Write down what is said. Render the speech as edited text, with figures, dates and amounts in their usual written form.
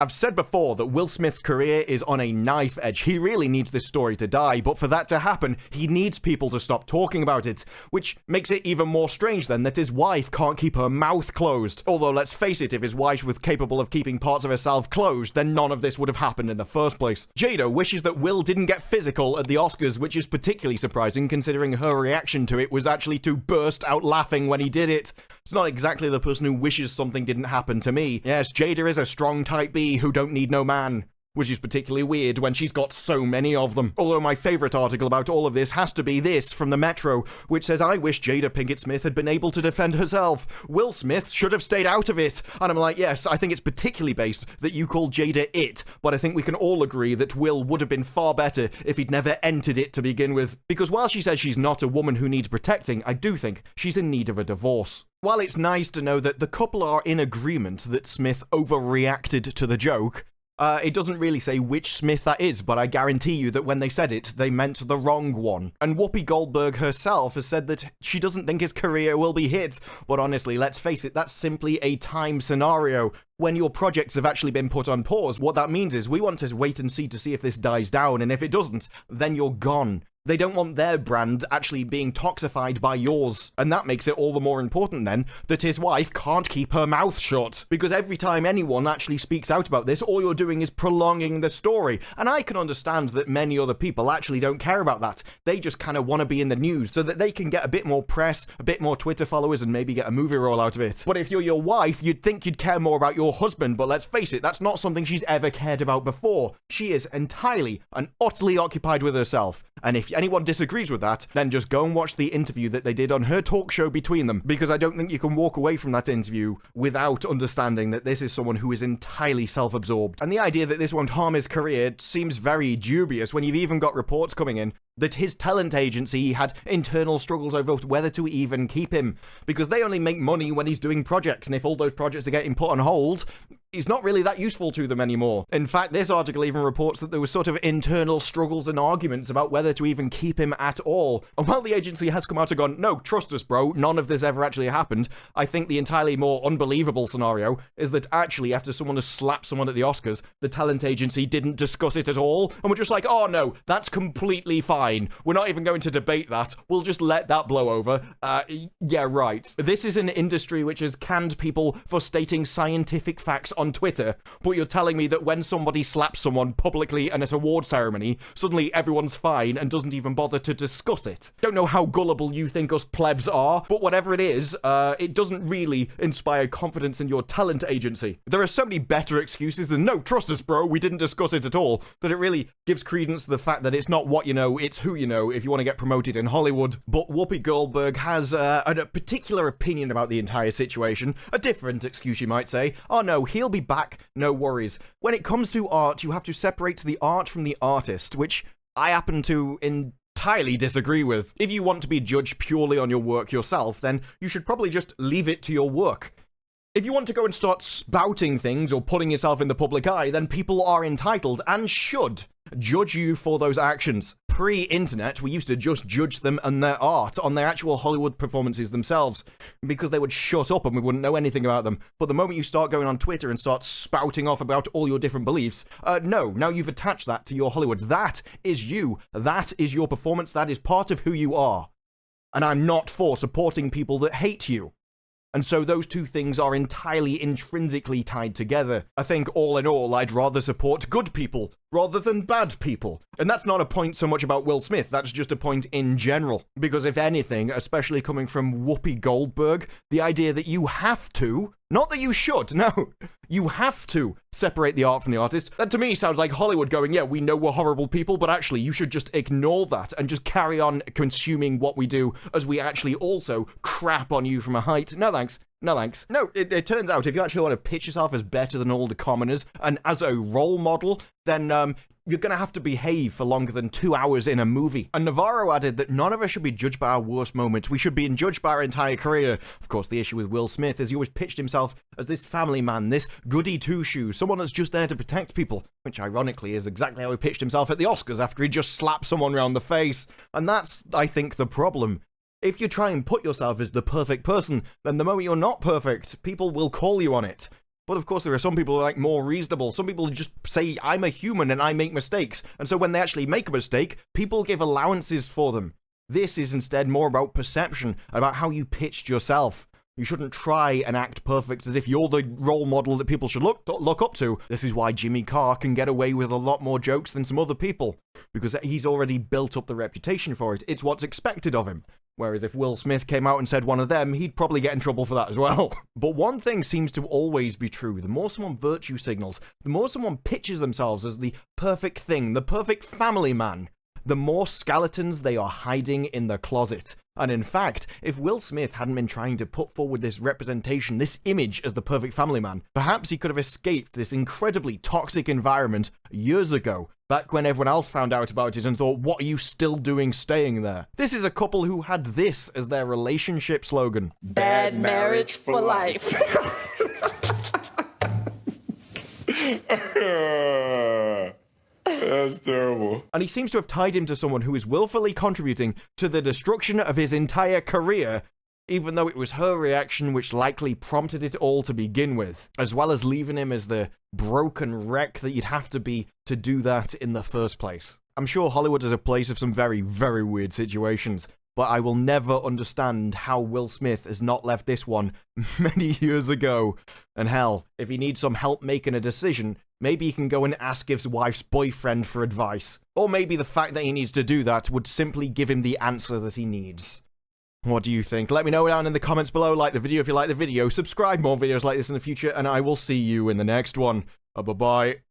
I've said before that Will Smith's career is on a knife edge. He really needs this story to die, but for that to happen, he needs people to stop talking about it, which makes it even more strange then that his wife can't keep her mouth closed. Although, let's face it, if his wife was capable of keeping parts of herself closed, then none of this would have happened in the first place. Jada wishes that Will didn't get physical at the Oscars, which is particularly surprising considering her reaction to it was actually to burst out laughing when he did it. It's not exactly the person who wishes something didn't happen to me. Yes, Jada is a strong type B who don't need no man, which is particularly weird when she's got so many of them. Although my favourite article about all of this has to be this from the Metro, which says, I wish Jada Pinkett Smith had been able to defend herself. Will Smith should have stayed out of it. And I'm like, yes, I think it's particularly based that you call Jada it, but I think we can all agree that Will would have been far better if he'd never entered it to begin with. Because while she says she's not a woman who needs protecting, I do think she's in need of a divorce. While it's nice to know that the couple are in agreement that Smith overreacted to the joke, it doesn't really say which Smith that is, but I guarantee you that when they said it, they meant the wrong one. And Whoopi Goldberg herself has said that she doesn't think his career will be hit. But honestly, let's face it, that's simply a time scenario. When your projects have actually been put on pause, what that means is we want to wait and see to see if this dies down, and if it doesn't, then you're gone. They don't want their brand actually being toxified by yours. And that makes it all the more important then that his wife can't keep her mouth shut. Because every time anyone actually speaks out about this, all you're doing is prolonging the story. And I can understand that many other people actually don't care about that. They just kind of want to be in the news so that they can get a bit more press, a bit more Twitter followers, and maybe get a movie role out of it. But if you're your wife, you'd think you'd care more about your husband, but let's face it, that's not something she's ever cared about before. She is entirely and utterly occupied with herself. And if anyone disagrees with that, then just go and watch the interview that they did on her talk show between them, because I don't think you can walk away from that interview without understanding that this is someone who is entirely self-absorbed. And the idea that this won't harm his career seems very dubious when you've even got reports coming in that his talent agency had internal struggles over whether to even keep him, because they only make money when he's doing projects, and if all those projects are getting put on hold, he's not really that useful to them anymore. In fact, this article even reports that there was sort of internal struggles and arguments about whether to even keep him at all. And while the agency has come out and gone, no, trust us, bro, none of this ever actually happened, I think the entirely more unbelievable scenario is that actually after someone has slapped someone at the Oscars, the talent agency didn't discuss it at all, and we're just like, oh no, that's completely fine. We're not even going to debate that. We'll just let that blow over. Yeah, right. This is an industry which has canned people for stating scientific facts on Twitter, but you're telling me that when somebody slaps someone publicly and at an award ceremony, suddenly everyone's fine and doesn't even bother to discuss it. Don't know how gullible you think us plebs are, but whatever it is, it doesn't really inspire confidence in your talent agency. There are so many better excuses than, no, trust us, bro, we didn't discuss it at all, that it really gives credence to the fact that it's not what you know, it's who you know if you want to get promoted in Hollywood. But Whoopi Goldberg has a particular opinion about the entire situation, a different excuse you might say. Oh no, he'll be back, no worries. When it comes to art, you have to separate the art from the artist, which I happen to entirely disagree with. If you want to be judged purely on your work yourself, then you should probably just leave it to your work. If you want to go and start spouting things or putting yourself in the public eye, then people are entitled and should judge you for those actions. Pre-internet, we used to just judge them and their art on their actual Hollywood performances themselves, because they would shut up and we wouldn't know anything about them. But the moment you start going on Twitter and start spouting off about all your different beliefs, no, now you've attached that to your Hollywood. That is you. That is your performance. That is part of who you are. And I'm not for supporting people that hate you. And so those two things are entirely intrinsically tied together. I think all in all, I'd rather support good people rather than bad people. And that's not a point so much about Will Smith, that's just a point in general. Because if anything, especially coming from Whoopi Goldberg, the idea that you have to, not that you should, no, you have to separate the art from the artist, that to me sounds like Hollywood going, yeah, we know we're horrible people, but actually you should just ignore that and just carry on consuming what we do as we actually also crap on you from a height. No thanks. No thanks. No, it turns out if you actually want to pitch yourself as better than all the commoners and as a role model, then you're going to have to behave for longer than 2 hours in a movie. And Navarro added that none of us should be judged by our worst moments. We should be judged by our entire career. Of course, the issue with Will Smith is he always pitched himself as this family man, this goody two-shoes, someone that's just there to protect people, which ironically is exactly how he pitched himself at the Oscars after he just slapped someone around the face. And that's, I think, the problem. If you try and put yourself as the perfect person, then the moment you're not perfect, people will call you on it. But of course, there are some people who are like more reasonable. Some people just say, I'm a human and I make mistakes. And so when they actually make a mistake, people give allowances for them. This is instead more about perception, about how you pitched yourself. You shouldn't try and act perfect as if you're the role model that people should look up to. This is why Jimmy Carr can get away with a lot more jokes than some other people, because he's already built up the reputation for it. It's what's expected of him. Whereas if Will Smith came out and said one of them, he'd probably get in trouble for that as well. But one thing seems to always be true. The more someone virtue signals, the more someone pitches themselves as the perfect thing, the perfect family man, the more skeletons they are hiding in the closet. And in fact, if Will Smith hadn't been trying to put forward this representation, this image as the perfect family man, perhaps he could have escaped this incredibly toxic environment years ago, back when everyone else found out about it and thought, what are you still doing staying there? This is a couple who had this as their relationship slogan. Bad marriage for life. That's terrible. And he seems to have tied him to someone who is willfully contributing to the destruction of his entire career, even though it was her reaction which likely prompted it all to begin with, as well as leaving him as the broken wreck that you'd have to be to do that in the first place. I'm sure Hollywood is a place of some very, very weird situations, but I will never understand how Will Smith has not left this one many years ago. And hell, if he needs some help making a decision, maybe he can go and ask his wife's boyfriend for advice. Or maybe the fact that he needs to do that would simply give him the answer that he needs. What do you think? Let me know down in the comments below. Like the video if you like the video. Subscribe more videos like this in the future, and I will see you in the next one. Bye-bye.